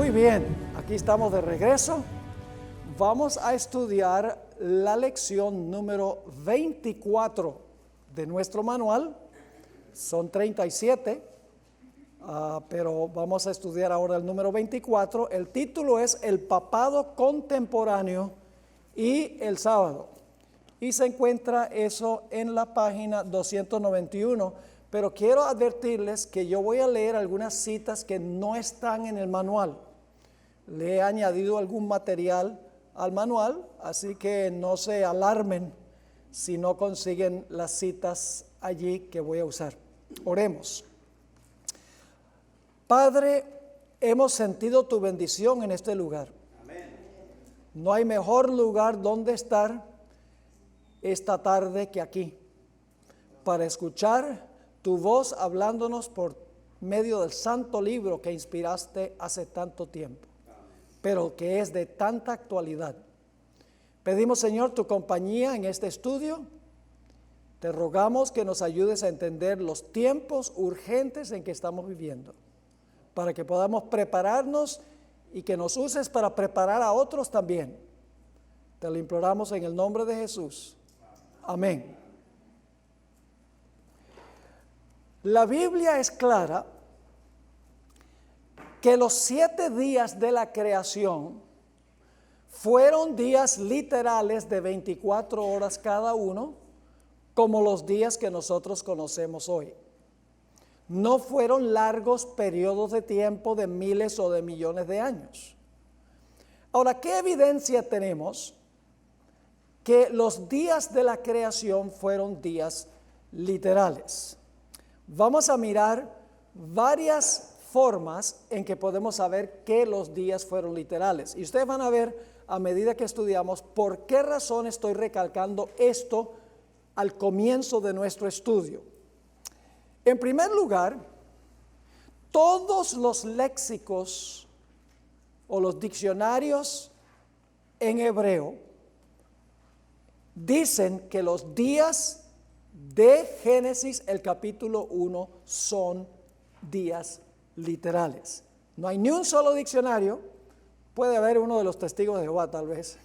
Muy bien, aquí estamos de regreso. Vamos a estudiar la lección número 24 de nuestro manual. Son 37, pero vamos a estudiar ahora el número 24. El título es El papado contemporáneo y el sábado. Y se encuentra eso en la página 291. Pero quiero advertirles que yo voy a leer algunas citas que no están en el manual. Le he añadido algún material al manual, así que no se alarmen si no consiguen las citas allí que voy a usar. Oremos. Padre, hemos sentido tu bendición en este lugar. Amén. No hay mejor lugar donde estar esta tarde que aquí, para escuchar tu voz hablándonos por medio del santo libro que inspiraste hace tanto tiempo, pero que es de tanta actualidad. Pedimos, Señor, tu compañía en este estudio. Te rogamos que nos ayudes a entender los tiempos urgentes en que estamos viviendo, para que podamos prepararnos y que nos uses para preparar a otros también. Te lo imploramos en el nombre de Jesús. Amén. La Biblia es clara que los 7 días de la creación fueron días literales de 24 horas cada uno, como los días que nosotros conocemos hoy. No fueron largos periodos de tiempo de miles o de millones de años. Ahora, ¿qué evidencia tenemos que los días de la creación fueron días literales? Vamos a mirar varias formas en que podemos saber que los días fueron literales. Y ustedes van a ver a medida que estudiamos por qué razón estoy recalcando esto al comienzo de nuestro estudio. En primer lugar, todos los léxicos o los diccionarios en hebreo dicen que los días de Génesis, el capítulo 1, son días literales. No hay ni un solo diccionario, puede haber uno de los testigos de Jehová tal vez,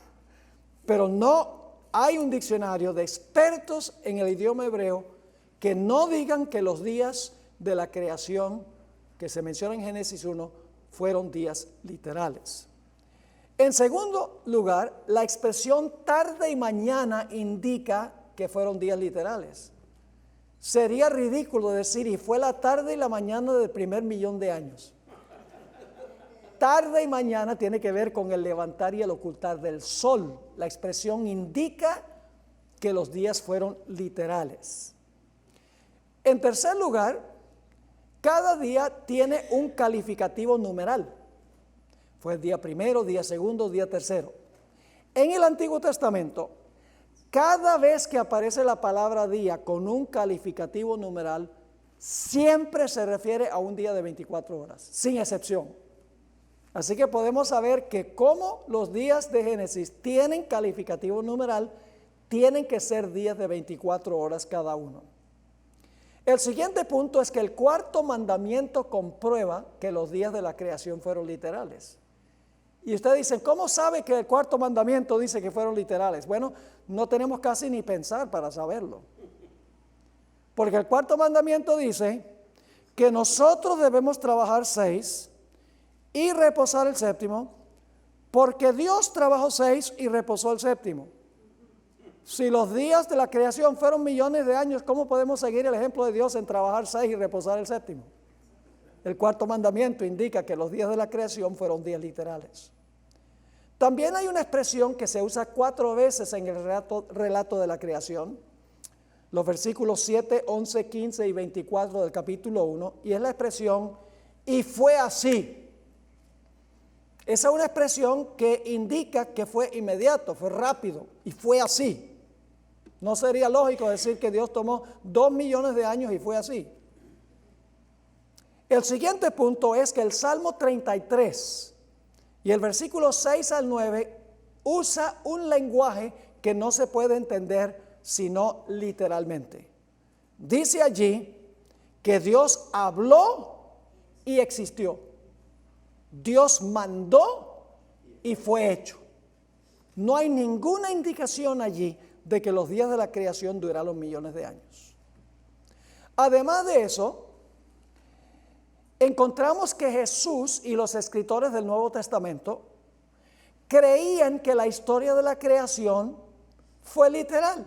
pero no hay un diccionario de expertos en el idioma hebreo que no digan que los días de la creación que se menciona en Génesis 1 fueron días literales. En segundo lugar, la expresión tarde y mañana indica que fueron días literales. Sería ridículo decir, y fue la tarde y la mañana del primer millón de años. Tarde y mañana tiene que ver con el levantar y el ocultar del sol. La expresión indica que los días fueron literales. En tercer lugar, cada día tiene un calificativo numeral. Fue el día primero, día segundo, día tercero. En el Antiguo Testamento, cada vez que aparece la palabra día con un calificativo numeral, siempre se refiere a un día de 24 horas, sin excepción. Así que podemos saber que como los días de Génesis tienen calificativo numeral, tienen que ser días de 24 horas cada uno. El siguiente punto es que el cuarto mandamiento comprueba que los días de la creación fueron literales. Y ustedes dicen, ¿cómo sabe que el cuarto mandamiento dice que fueron literales? Bueno, no tenemos casi ni pensar para saberlo. Porque el cuarto mandamiento dice que nosotros debemos trabajar 6 y reposar el séptimo, porque Dios trabajó 6 y reposó el séptimo. Si los días de la creación fueron millones de años, ¿cómo podemos seguir el ejemplo de Dios en trabajar 6 y reposar el séptimo? El cuarto mandamiento indica que los días de la creación fueron días literales. También hay una expresión que se usa 4 veces en el relato de la creación, los versículos 7, 11, 15 y 24 del capítulo 1, y es la expresión, y fue así. Esa es una expresión que indica que fue inmediato, fue rápido, y fue así. No sería lógico decir que Dios tomó 2 millones de años y fue así. El siguiente punto es que el Salmo 33 y el versículo 6 al 9 usa un lenguaje que no se puede entender sino literalmente. Dice allí que Dios habló y existió. Dios mandó y fue hecho. No hay ninguna indicación allí de que los días de la creación duraron millones de años. Además de eso, encontramos que Jesús y los escritores del Nuevo Testamento creían que la historia de la creación fue literal.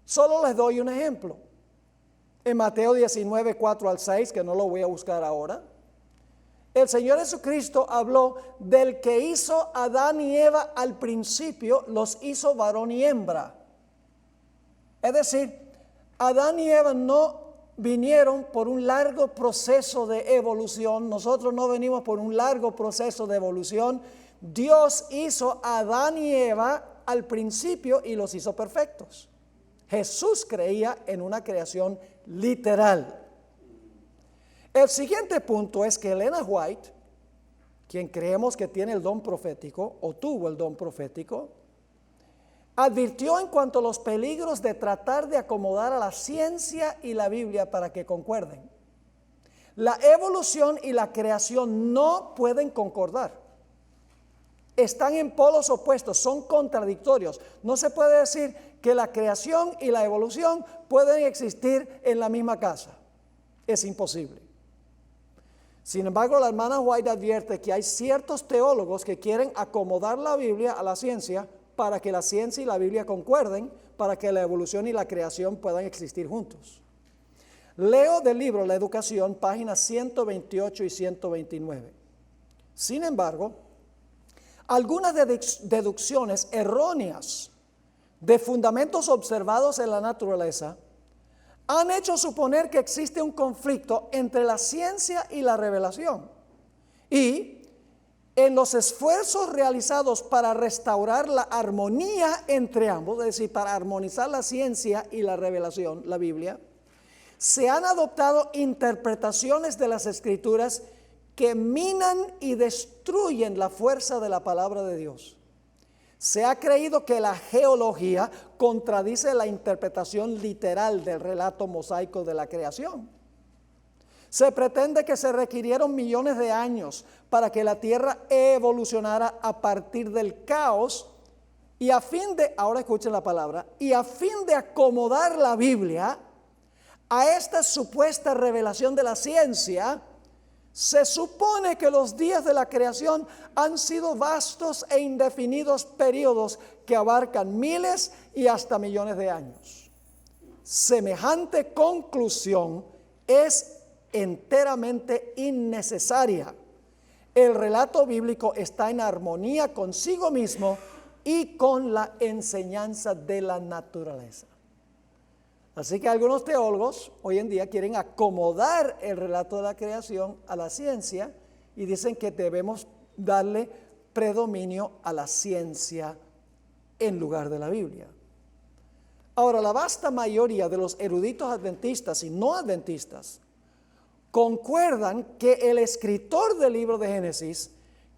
Solo les doy un ejemplo. En Mateo 19, 4 al 6, que no lo voy a buscar ahora, el Señor Jesucristo habló del que hizo Adán y Eva al principio, los hizo varón y hembra. Es decir, Adán y Eva no vinieron por un largo proceso de evolución. Nosotros no venimos por un largo proceso de evolución. Dios hizo a Adán y Eva al principio y los hizo perfectos. Jesús creía en una creación literal. El siguiente punto es que Elena White, quien creemos que tiene el don profético o tuvo el don profético, advirtió en cuanto a los peligros de tratar de acomodar a la ciencia y la Biblia para que concuerden. La evolución y la creación no pueden concordar. Están en polos opuestos, son contradictorios. No se puede decir que la creación y la evolución pueden existir en la misma casa. Es imposible. Sin embargo, la hermana White advierte que hay ciertos teólogos que quieren acomodar la Biblia a la ciencia para que la ciencia y la Biblia concuerden, para que la evolución y la creación puedan existir juntos. Leo del libro La Educación, páginas 128 y 129. Sin embargo, algunas deducciones erróneas de fundamentos observados en la naturaleza han hecho suponer que existe un conflicto entre la ciencia y la revelación. Y en los esfuerzos realizados para restaurar la armonía entre ambos, es decir, para armonizar la ciencia y la revelación, la Biblia, se han adoptado interpretaciones de las Escrituras que minan y destruyen la fuerza de la palabra de Dios. Se ha creído que la geología contradice la interpretación literal del relato mosaico de la creación. Se pretende que se requirieron millones de años para que la tierra evolucionara a partir del caos y a fin de, ahora escuchen la palabra, y a fin de acomodar la Biblia a esta supuesta revelación de la ciencia. Se supone que los días de la creación han sido vastos e indefinidos periodos que abarcan miles y hasta millones de años. Semejante conclusión es enteramente innecesaria. El relato bíblico está en armonía consigo mismo y con la enseñanza de la naturaleza. Así que algunos teólogos hoy en día quieren acomodar el relato de la creación a la ciencia y dicen que debemos darle predominio a la ciencia en lugar de la Biblia. Ahora, la vasta mayoría de los eruditos adventistas y no adventistas concuerdan que el escritor del libro de Génesis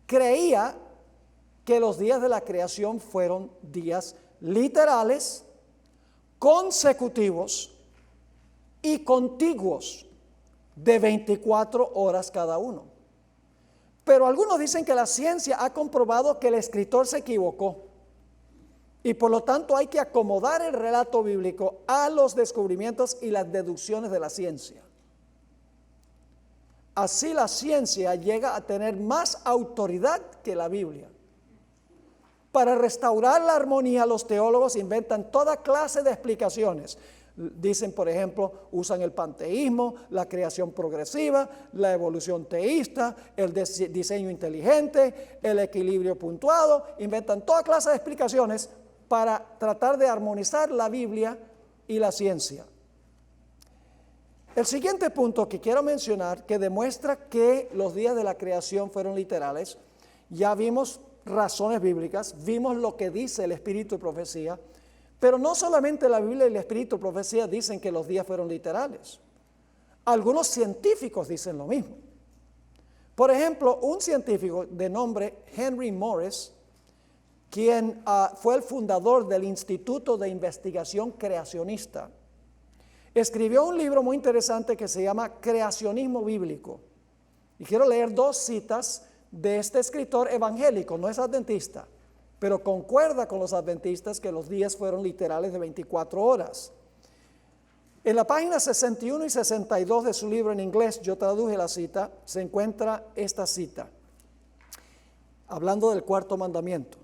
creía que los días de la creación fueron días literales, consecutivos y contiguos de 24 horas cada uno. Pero algunos dicen que la ciencia ha comprobado que el escritor se equivocó y por lo tanto hay que acomodar el relato bíblico a los descubrimientos y las deducciones de la ciencia. Así la ciencia llega a tener más autoridad que la Biblia. Para restaurar la armonía, los teólogos inventan toda clase de explicaciones. Dicen, por ejemplo, usan el panteísmo, la creación progresiva, la evolución teísta, el diseño inteligente, el equilibrio puntuado. Inventan toda clase de explicaciones para tratar de armonizar la Biblia y la ciencia. El siguiente punto que quiero mencionar, que demuestra que los días de la creación fueron literales, ya vimos razones bíblicas, vimos lo que dice el Espíritu de Profecía, pero no solamente la Biblia y el Espíritu de Profecía dicen que los días fueron literales. Algunos científicos dicen lo mismo. Por ejemplo, un científico de nombre Henry Morris, quien fue el fundador del Instituto de Investigación Creacionista, escribió un libro muy interesante que se llama Creacionismo Bíblico. Y quiero leer dos citas de este escritor evangélico, no es adventista, pero concuerda con los adventistas que los días fueron literales de 24 horas. En la página 61 y 62 de su libro en inglés, yo traduje la cita, se encuentra esta cita, hablando del cuarto mandamiento.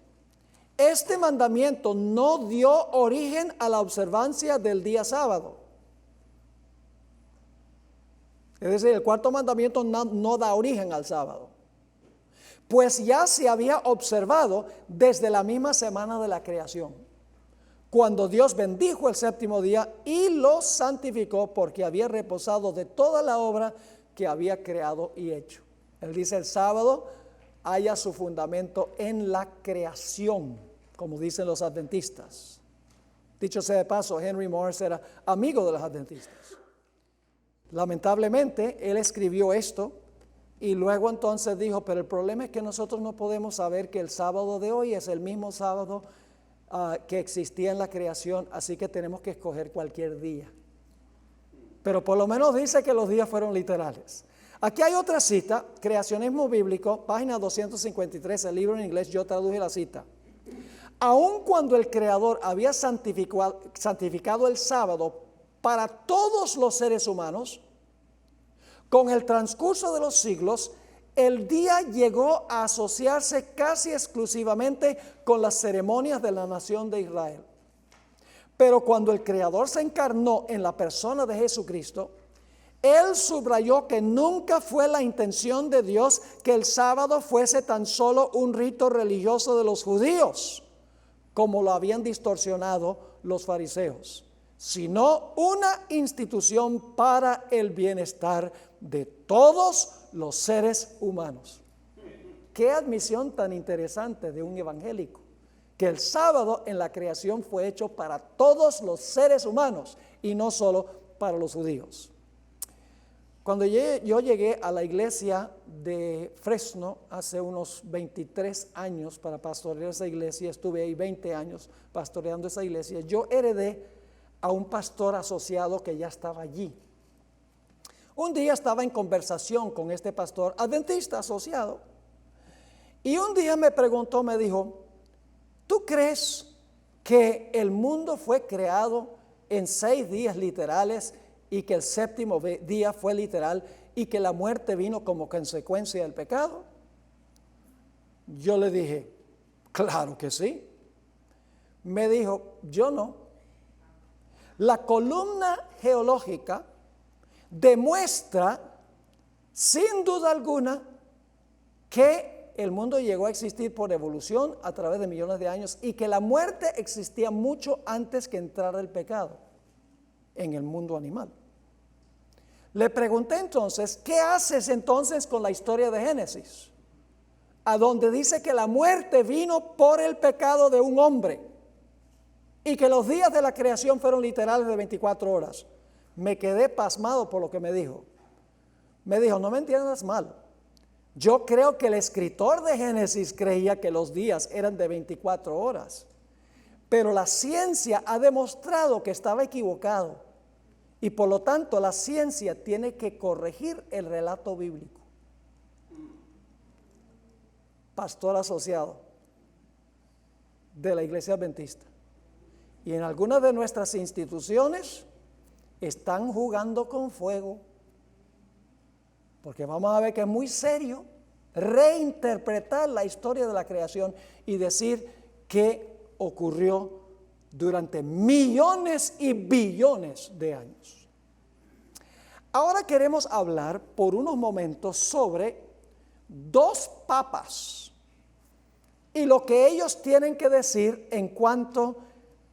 Este mandamiento no dio origen a la observancia del día sábado. Es decir, el cuarto mandamiento no da origen al sábado, pues ya se había observado desde la misma semana de la creación, cuando Dios bendijo el séptimo día y lo santificó porque había reposado de toda la obra que había creado y hecho. Él dice, el sábado halla su fundamento en la creación, como dicen los adventistas. Dicho sea de paso, Henry Morris era amigo de los adventistas. Lamentablemente, él escribió esto y luego entonces dijo, pero el problema es que nosotros no podemos saber que el sábado de hoy es el mismo sábado que existía en la creación, así que tenemos que escoger cualquier día. Pero por lo menos dice que los días fueron literales. Aquí hay otra cita, Creacionismo Bíblico, página 253, el libro en inglés, yo traduje la cita. Aun cuando el Creador había santificado el sábado para todos los seres humanos, con el transcurso de los siglos, el día llegó a asociarse casi exclusivamente con las ceremonias de la nación de Israel. Pero cuando el Creador se encarnó en la persona de Jesucristo, Él subrayó que nunca fue la intención de Dios que el sábado fuese tan solo un rito religioso de los judíos, como lo habían distorsionado los fariseos, sino una institución para el bienestar de todos los seres humanos. Qué admisión tan interesante de un evangélico, que el sábado en la creación fue hecho para todos los seres humanos y no solo para los judíos. Cuando yo llegué a la iglesia de Fresno hace unos 23 años para pastorear esa iglesia, estuve ahí 20 años pastoreando esa iglesia, yo heredé a un pastor asociado que ya estaba allí. Un día estaba en conversación con este pastor adventista asociado y un día me preguntó, me dijo, ¿tú crees que el mundo fue creado en 6 días literales y que el séptimo día fue literal y que la muerte vino como consecuencia del pecado? Yo le dije, claro que sí. Me dijo, yo no. La columna geológica demuestra sin duda alguna que el mundo llegó a existir por evolución a través de millones de años y que la muerte existía mucho antes que entrara el pecado en el mundo animal. Le pregunté entonces, ¿qué haces entonces con la historia de Génesis? A donde dice que la muerte vino por el pecado de un hombre y que los días de la creación fueron literales de 24 horas. Me quedé pasmado por lo que me dijo. Me dijo, no me entiendas mal. Yo creo que el escritor de Génesis creía que los días eran de 24 horas. Pero la ciencia ha demostrado que estaba equivocado. Y por lo tanto la ciencia tiene que corregir el relato bíblico. Pastor asociado de la Iglesia Adventista. Y en algunas de nuestras instituciones están jugando con fuego. Porque vamos a ver que es muy serio reinterpretar la historia de la creación y decir que ocurrió durante millones y billones de años. Ahora queremos hablar por unos momentos sobre 2 papas y lo que ellos tienen que decir en cuanto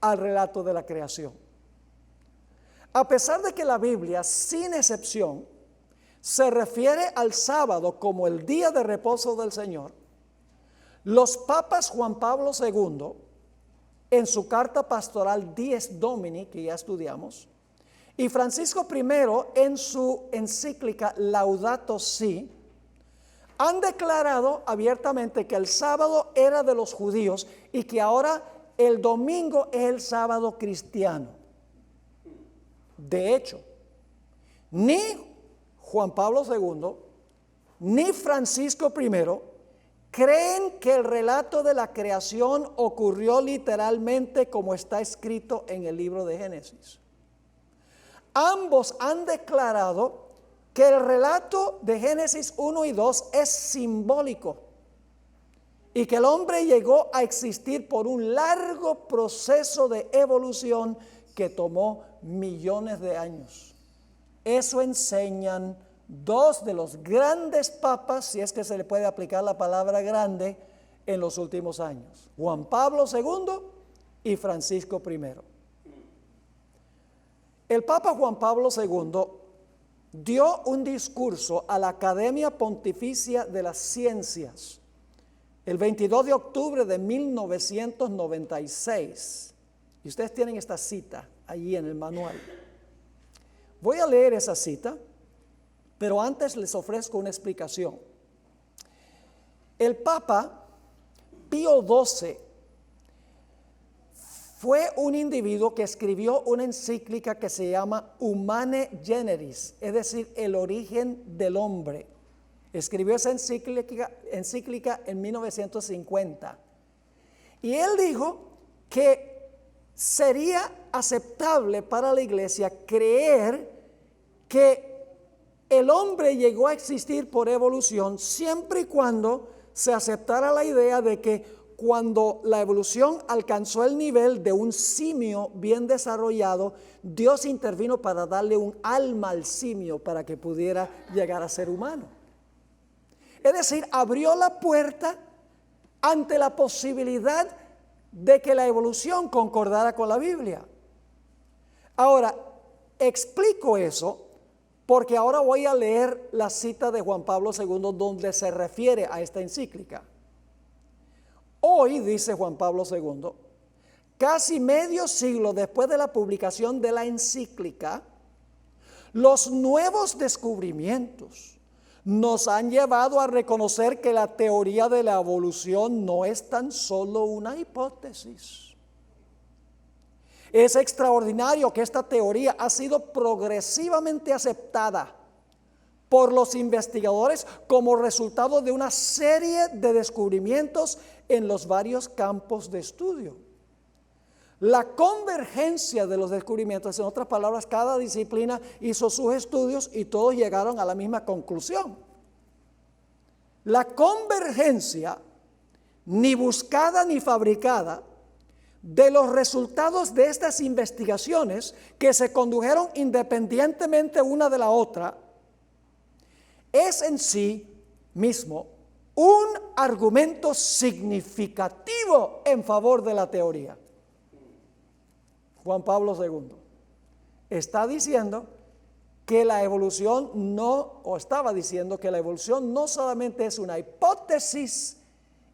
al relato de la creación. A pesar de que la Biblia, sin excepción, se refiere al sábado como el día de reposo del Señor, los papas Juan Pablo II, en su carta pastoral Dies Domini, que ya estudiamos, y Francisco I en su encíclica Laudato Si, han declarado abiertamente que el sábado era de los judíos y que ahora el domingo es el sábado cristiano. De hecho, ni Juan Pablo II, ni Francisco I creen que el relato de la creación ocurrió literalmente como está escrito en el libro de Génesis. Ambos han declarado que el relato de Génesis 1 y 2 es simbólico y que el hombre llegó a existir por un largo proceso de evolución que tomó millones de años. Eso enseñan dos de los grandes papas, si es que se le puede aplicar la palabra grande, en los últimos años: Juan Pablo II y Francisco I. El Papa Juan Pablo II dio un discurso a la Academia Pontificia de las Ciencias el 22 de octubre de 1996. Y ustedes tienen esta cita allí en el manual. Voy a leer esa cita, pero antes les ofrezco una explicación. El Papa Pío XII fue un individuo que escribió una encíclica que se llama Humane Generis, es decir, el origen del hombre. Escribió esa encíclica en 1950. Y él dijo que sería aceptable para la iglesia creer que el hombre llegó a existir por evolución siempre y cuando se aceptara la idea de que cuando la evolución alcanzó el nivel de un simio bien desarrollado, Dios intervino para darle un alma al simio para que pudiera llegar a ser humano. Es decir, abrió la puerta ante la posibilidad de que la evolución concordara con la Biblia. Ahora, explico eso porque ahora voy a leer la cita de Juan Pablo II donde se refiere a esta encíclica. Hoy, dice Juan Pablo II, casi medio siglo después de la publicación de la encíclica, los nuevos descubrimientos nos han llevado a reconocer que la teoría de la evolución no es tan solo una hipótesis. Es extraordinario que esta teoría ha sido progresivamente aceptada por los investigadores como resultado de una serie de descubrimientos en los varios campos de estudio. La convergencia de los descubrimientos, en otras palabras, cada disciplina hizo sus estudios y todos llegaron a la misma conclusión. La convergencia, ni buscada ni fabricada, de los resultados de estas investigaciones que se condujeron independientemente una de la otra, es en sí mismo un argumento significativo en favor de la teoría. Juan Pablo II está diciendo que la evolución estaba diciendo que la evolución no solamente es una hipótesis,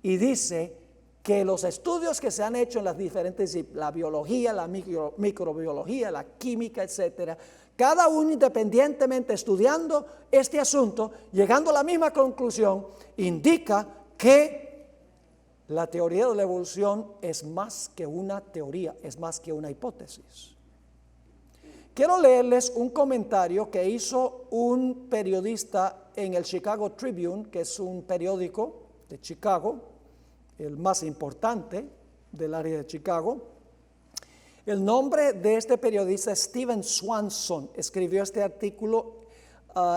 y dice que los estudios que se han hecho en las diferentes, la biología, la microbiología, la química, etcétera, cada uno independientemente estudiando este asunto, llegando a la misma conclusión, indica que la teoría de la evolución es más que una teoría, es más que una hipótesis. Quiero leerles un comentario que hizo un periodista en el Chicago Tribune, que es un periódico de Chicago, el más importante del área de Chicago. El nombre de este periodista es Stephen Swanson. Escribió este artículo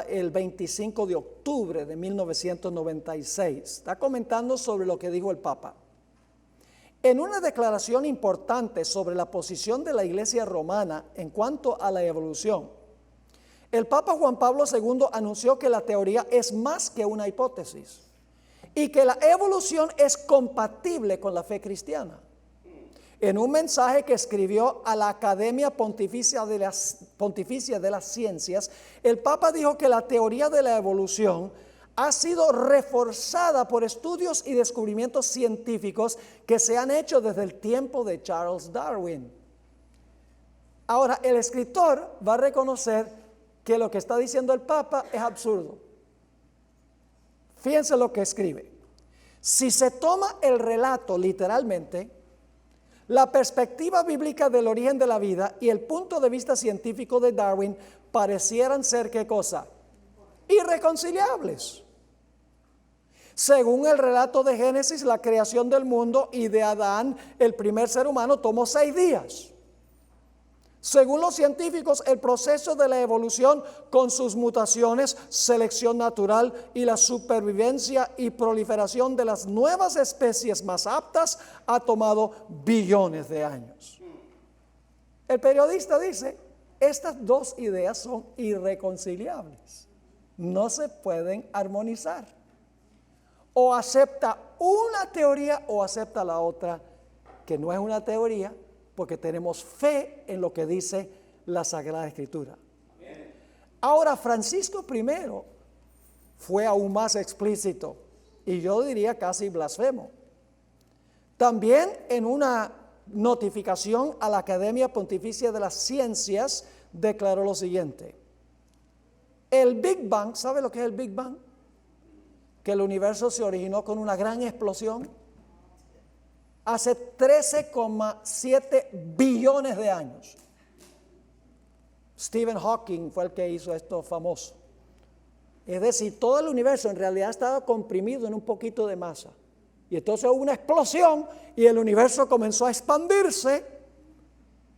el 25 de octubre de 1996. Está comentando sobre lo que dijo el Papa. En una declaración importante sobre la posición de la Iglesia romana en cuanto a la evolución, el Papa Juan Pablo II anunció que la teoría es más que una hipótesis y que la evolución es compatible con la fe cristiana. En un mensaje que escribió a la Academia Pontificia de las Ciencias, el Papa dijo que la teoría de la evolución ha sido reforzada por estudios y descubrimientos científicos que se han hecho desde el tiempo de Charles Darwin. Ahora, el escritor va a reconocer que lo que está diciendo el Papa es absurdo. Fíjense lo que escribe. Si se toma el relato literalmente, la perspectiva bíblica del origen de la vida y el punto de vista científico de Darwin parecieran ser, ¿qué cosa? Irreconciliables. Según el relato de Génesis, la creación del mundo y de Adán, el primer ser humano, tomó 6 días. Según los científicos, el proceso de la evolución con sus mutaciones, selección natural y la supervivencia y proliferación de las nuevas especies más aptas ha tomado billones de años. El periodista dice, estas dos ideas son irreconciliables, no se pueden armonizar. O acepta una teoría o acepta la otra, que no es una teoría, porque tenemos fe en lo que dice la Sagrada Escritura. Ahora, Francisco I fue aún más explícito, y yo diría casi blasfemo. También en una notificación a la Academia Pontificia de las Ciencias, declaró lo siguiente: el Big Bang, ¿sabe lo que es el Big Bang? Que el universo se originó con una gran explosión hace 13,7 billones de años. Stephen Hawking fue el que hizo esto famoso. Es decir, todo el universo en realidad estaba comprimido en un poquito de masa. Y entonces hubo una explosión y el universo comenzó a expandirse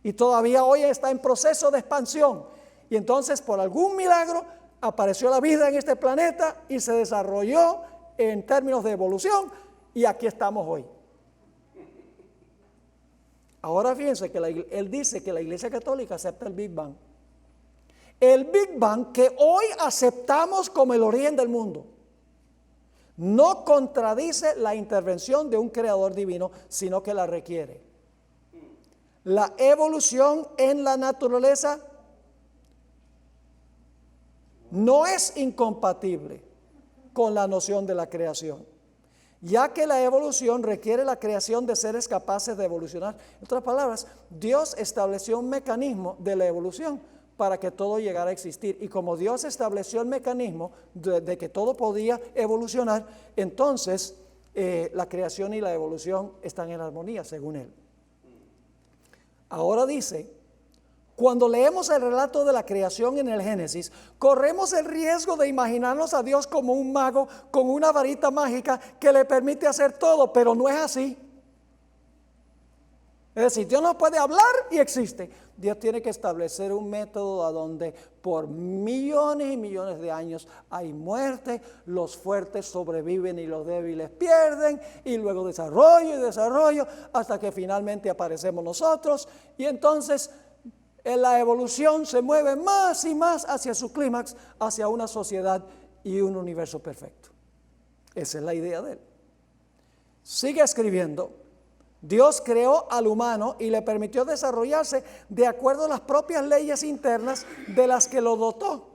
y todavía hoy está en proceso de expansión. Y entonces, por algún milagro, apareció la vida en este planeta y se desarrolló en términos de evolución y aquí estamos hoy. Ahora fíjense que él dice que la Iglesia Católica acepta el Big Bang. El Big Bang que hoy aceptamos como el origen del mundo no contradice la intervención de un creador divino, sino que la requiere. La evolución en la naturaleza no es incompatible con la noción de la creación, ya que la evolución requiere la creación de seres capaces de evolucionar. En otras palabras, Dios estableció un mecanismo de la evolución para que todo llegara a existir. Y como Dios estableció el mecanismo de que todo podía evolucionar, entonces la creación y la evolución están en armonía, según él. Ahora dice, cuando leemos el relato de la creación en el Génesis, corremos el riesgo de imaginarnos a Dios como un mago con una varita mágica que le permite hacer todo, pero no es así. Es decir, Dios no puede hablar y existe. Dios tiene que establecer un método a donde por millones y millones de años hay muerte, los fuertes sobreviven y los débiles pierden, y luego desarrollo y desarrollo, hasta que finalmente aparecemos nosotros, y entonces la evolución se mueve más y más hacia su clímax, hacia una sociedad y un universo perfecto. Esa es la idea de él. Sigue escribiendo. Dios creó al humano y le permitió desarrollarse de acuerdo a las propias leyes internas de las que lo dotó,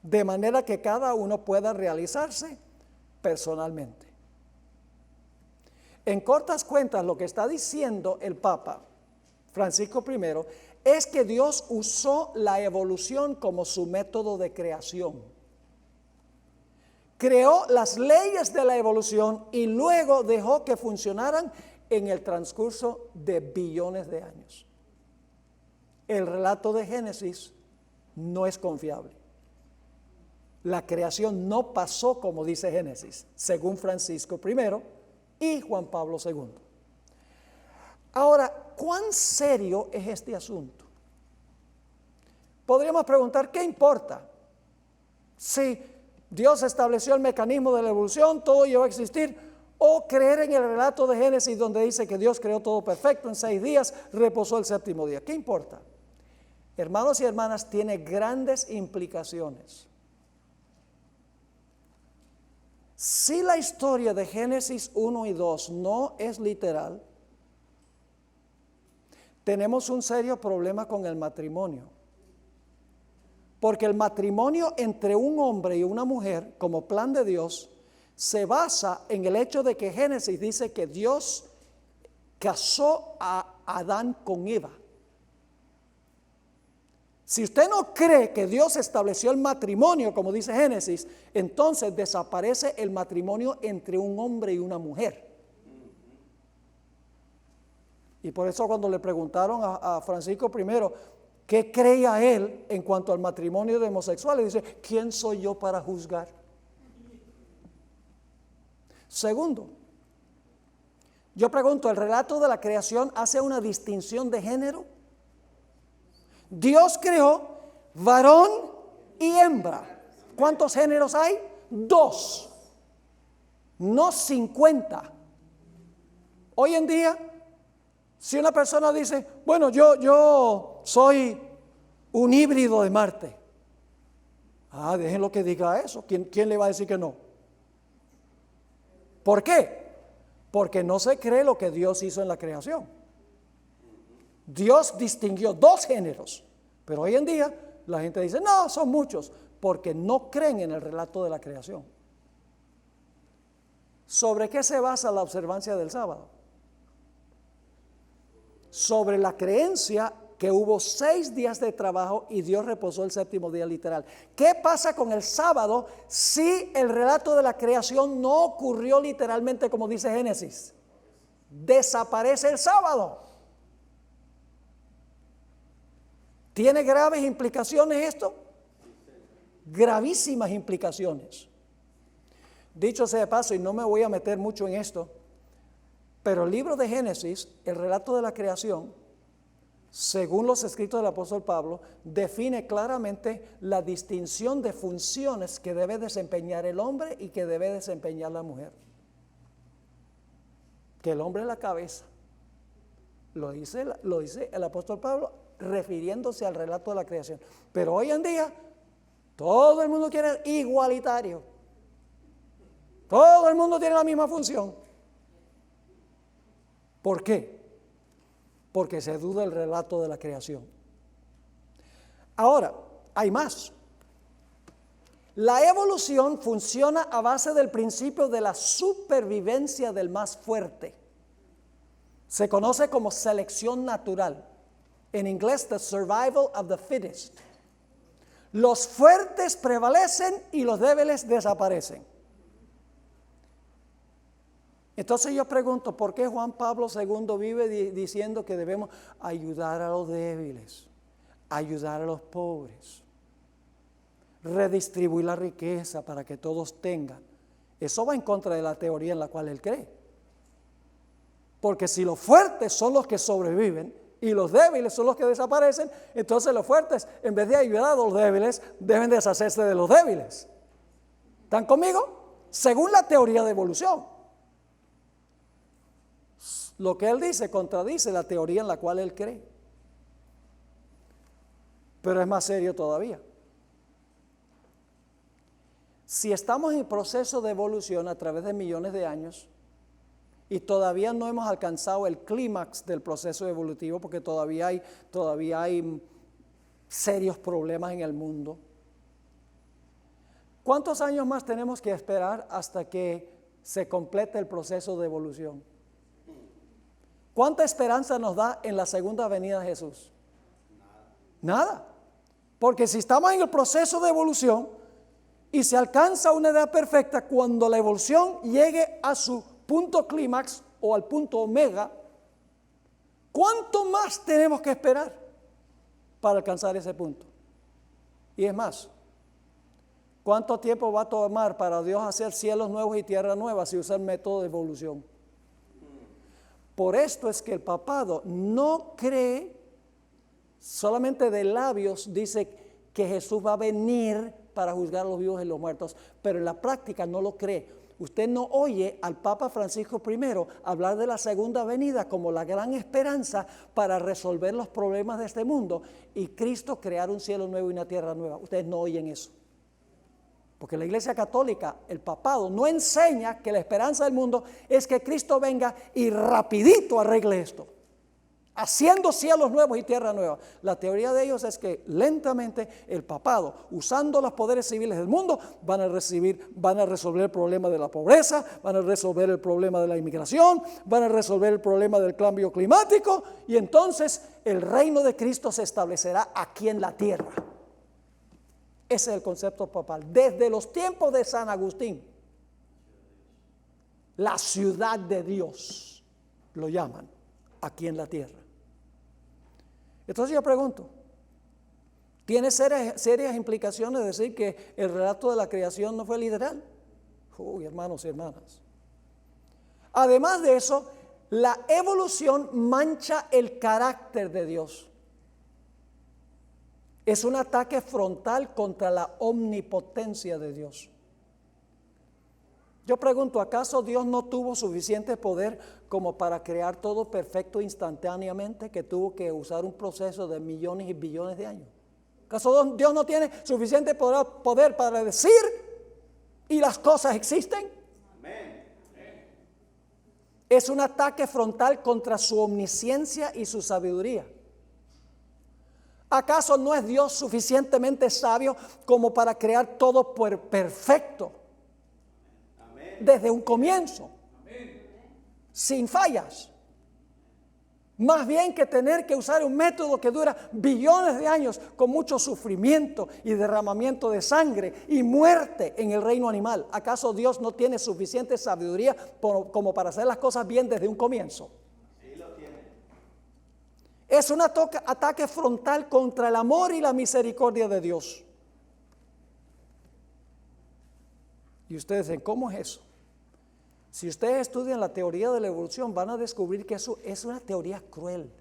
de manera que cada uno pueda realizarse personalmente. En cortas cuentas, lo que está diciendo el Papa Francisco I es que Dios usó la evolución como su método de creación. Creó las leyes de la evolución y luego dejó que funcionaran en el transcurso de billones de años. El relato de Génesis no es confiable. La creación no pasó como dice Génesis, según Francisco I y Juan Pablo II. Ahora, ¿cuán serio es este asunto? Podríamos preguntar, ¿qué importa? Si Dios estableció el mecanismo de la evolución, todo llegó a existir, o creer en el relato de Génesis donde dice que Dios creó todo perfecto en 6 días, reposó el 7º día. ¿Qué importa? Hermanos y hermanas, tiene grandes implicaciones. Si la historia de Génesis 1 y 2 no es literal, tenemos un serio problema con el matrimonio. Porque el matrimonio entre un hombre y una mujer, como plan de Dios, se basa en el hecho de que Génesis dice que Dios casó a Adán con Eva. Si usted no cree que Dios estableció el matrimonio, como dice Génesis, entonces desaparece el matrimonio entre un hombre y una mujer. Y por eso cuando le preguntaron a Francisco I qué creía él en cuanto al matrimonio de homosexuales, dice, ¿quién soy yo para juzgar? Segundo, yo pregunto, ¿el relato de la creación hace una distinción de género? Dios creó varón y hembra. ¿Cuántos géneros hay? 2, no 50. Hoy en día, si una persona dice, bueno, yo soy un híbrido de Marte. Déjenlo que diga eso. ¿Quién le va a decir que no? ¿Por qué? Porque no se cree lo que Dios hizo en la creación. Dios distinguió 2 géneros, pero hoy en día la gente dice, no, son muchos, porque no creen en el relato de la creación. ¿Sobre qué se basa la observancia del sábado? Sobre la creencia que hubo 6 días de trabajo y Dios reposó el 7º día literal. ¿Qué pasa con el sábado si el relato de la creación no ocurrió literalmente como dice Génesis? Desaparece el sábado. ¿Tiene graves implicaciones esto? Gravísimas implicaciones. Dicho sea de paso, y no me voy a meter mucho en esto, pero el libro de Génesis, el relato de la creación, según los escritos del apóstol Pablo, define claramente la distinción de funciones que debe desempeñar el hombre y que debe desempeñar la mujer. Que el hombre es la cabeza. Lo dice el apóstol Pablo refiriéndose al relato de la creación. Pero hoy en día, todo el mundo quiere igualitario. Todo el mundo tiene la misma función. ¿Por qué? Porque se duda el relato de la creación. Ahora, hay más. La evolución funciona a base del principio de la supervivencia del más fuerte. Se conoce como selección natural. En inglés, the survival of the fittest. Los fuertes prevalecen y los débiles desaparecen. Entonces yo pregunto, ¿por qué Juan Pablo II vive diciendo que debemos ayudar a los débiles, ayudar a los pobres, redistribuir la riqueza para que todos tengan? Eso va en contra de la teoría en la cual él cree. Porque si los fuertes son los que sobreviven y los débiles son los que desaparecen, entonces los fuertes, en vez de ayudar a los débiles, deben deshacerse de los débiles. ¿Están conmigo? Según la teoría de evolución. Lo que él dice contradice la teoría en la cual él cree. Pero es más serio todavía. Si estamos en proceso de evolución a través de millones de años y todavía no hemos alcanzado el clímax del proceso evolutivo porque todavía hay serios problemas en el mundo, ¿cuántos años más tenemos que esperar hasta que se complete el proceso de evolución? ¿Cuánta esperanza nos da en la segunda venida de Jesús? Nada. Porque si estamos en el proceso de evolución y se alcanza una edad perfecta, cuando la evolución llegue a su punto clímax o al punto omega, ¿cuánto más tenemos que esperar para alcanzar ese punto? Y es más, ¿cuánto tiempo va a tomar para Dios hacer cielos nuevos y tierra nueva si usa el método de evolución? Por esto es que el papado no cree, solamente de labios dice que Jesús va a venir para juzgar a los vivos y los muertos, pero en la práctica no lo cree. Usted no oye al Papa Francisco I hablar de la segunda venida como la gran esperanza para resolver los problemas de este mundo y Cristo crear un cielo nuevo y una tierra nueva. Ustedes no oyen eso. Porque la Iglesia Católica, el papado, no enseña que la esperanza del mundo es que Cristo venga y rapidito arregle esto, haciendo cielos nuevos y tierra nueva. La teoría de ellos es que lentamente el papado, usando los poderes civiles del mundo, van a resolver el problema de la pobreza, van a resolver el problema de la inmigración, van a resolver el problema del cambio climático y entonces el reino de Cristo se establecerá aquí en la tierra. Ese es el concepto papal. Desde los tiempos de San Agustín, la ciudad de Dios, lo llaman, aquí en la tierra. Entonces yo pregunto, ¿tiene serias implicaciones decir que el relato de la creación no fue literal? Uy, hermanos y hermanas, Además de eso, la evolución mancha el carácter de Dios. Es un ataque frontal contra la omnipotencia de Dios. Yo pregunto, ¿acaso Dios no tuvo suficiente poder como para crear todo perfecto instantáneamente, que tuvo que usar un proceso de millones y billones de años? ¿Acaso Dios no tiene suficiente poder para decir y las cosas existen? Amén. Es un ataque frontal contra su omnisciencia y su sabiduría. ¿Acaso no es Dios suficientemente sabio como para crear todo perfecto? Amén. Desde un comienzo, amén, sin fallas? Más bien que tener que usar un método que dura billones de años con mucho sufrimiento y derramamiento de sangre y muerte en el reino animal. ¿Acaso Dios no tiene suficiente sabiduría como para hacer las cosas bien desde un comienzo? Es un ataque frontal contra el amor y la misericordia de Dios. Y ustedes dicen, ¿cómo es eso? Si ustedes estudian la teoría de la evolución, van a descubrir que eso es una teoría cruel,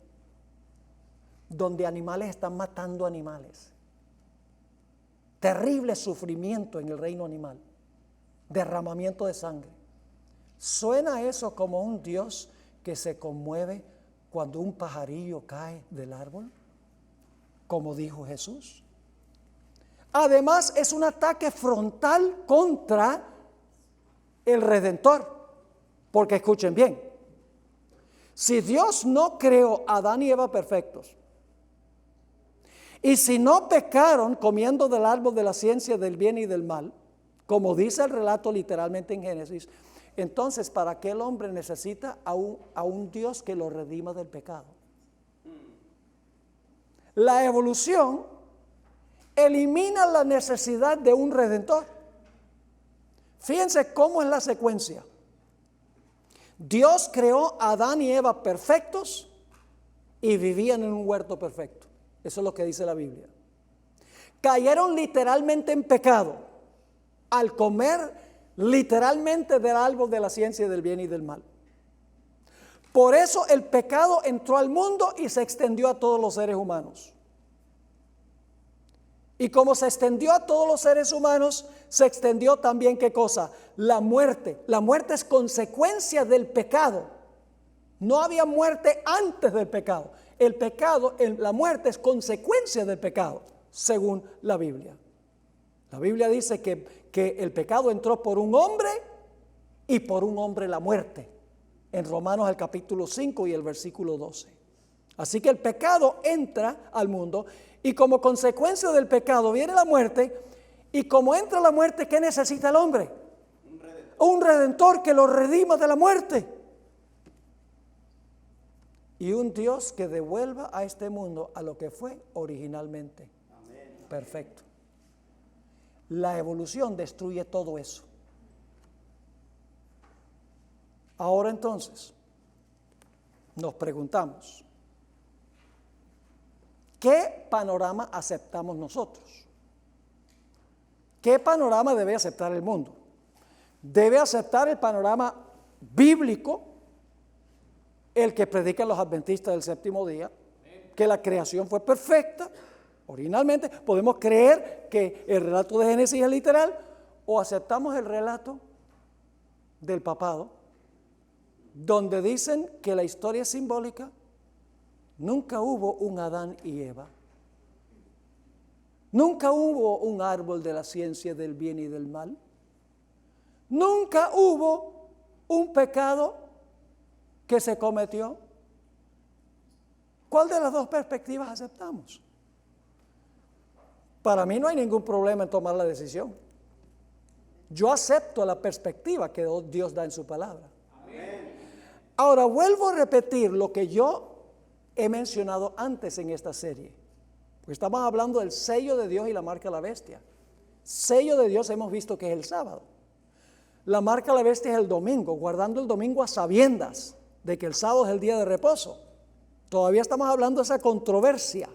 donde animales están matando animales. Terrible sufrimiento en el reino animal, derramamiento de sangre. ¿Suena eso como un Dios que se conmueve cuando un pajarillo cae del árbol, como dijo Jesús? Además, es un ataque frontal contra el Redentor. Porque escuchen bien, si Dios no creó a Adán y Eva perfectos, y si no pecaron comiendo del árbol de la ciencia del bien y del mal, como dice el relato literalmente en Génesis, entonces ¿para qué el hombre necesita a un Dios que lo redima del pecado? La evolución elimina la necesidad de un redentor. Fíjense cómo es la secuencia. Dios creó a Adán y Eva perfectos y vivían en un huerto perfecto. Eso es lo que dice la Biblia. Cayeron literalmente en pecado al comer literalmente del árbol de la ciencia del bien y del mal. Por eso el pecado entró al mundo y se extendió a todos los seres humanos. Y como se extendió a todos los seres humanos, se extendió también, ¿qué cosa? La muerte. La muerte es consecuencia del pecado. No había muerte antes del pecado. El pecado, la muerte es consecuencia del pecado, según la Biblia. La Biblia dice que el pecado entró por un hombre y por un hombre la muerte. En Romanos el capítulo 5 y el versículo 12. Así que el pecado entra al mundo y como consecuencia del pecado viene la muerte. Y como entra la muerte, ¿qué necesita el hombre? Un redentor que lo redima de la muerte. Y un Dios que devuelva a este mundo a lo que fue originalmente. Amén. Perfecto. La evolución destruye todo eso. Ahora entonces, nos preguntamos, ¿qué panorama aceptamos nosotros? ¿Qué panorama debe aceptar el mundo? Debe aceptar el panorama bíblico, el que predican los adventistas del séptimo día, que la creación fue perfecta, originalmente. Podemos creer que el relato de Génesis es literal, o aceptamos el relato del papado, donde dicen que la historia es simbólica. Nunca hubo un Adán y Eva. Nunca hubo un árbol de la ciencia del bien y del mal. Nunca hubo un pecado que se cometió. ¿Cuál de las dos perspectivas aceptamos? Para mí no hay ningún problema en tomar la decisión. Yo acepto la perspectiva que Dios da en su palabra. Amén. Ahora vuelvo a repetir lo que yo he mencionado antes en esta serie. Porque estamos hablando del sello de Dios y la marca de la bestia. Sello de Dios hemos visto que es el sábado. La marca de la bestia es el domingo, guardando el domingo a sabiendas de que el sábado es el día de reposo. Todavía estamos hablando de esa controversia.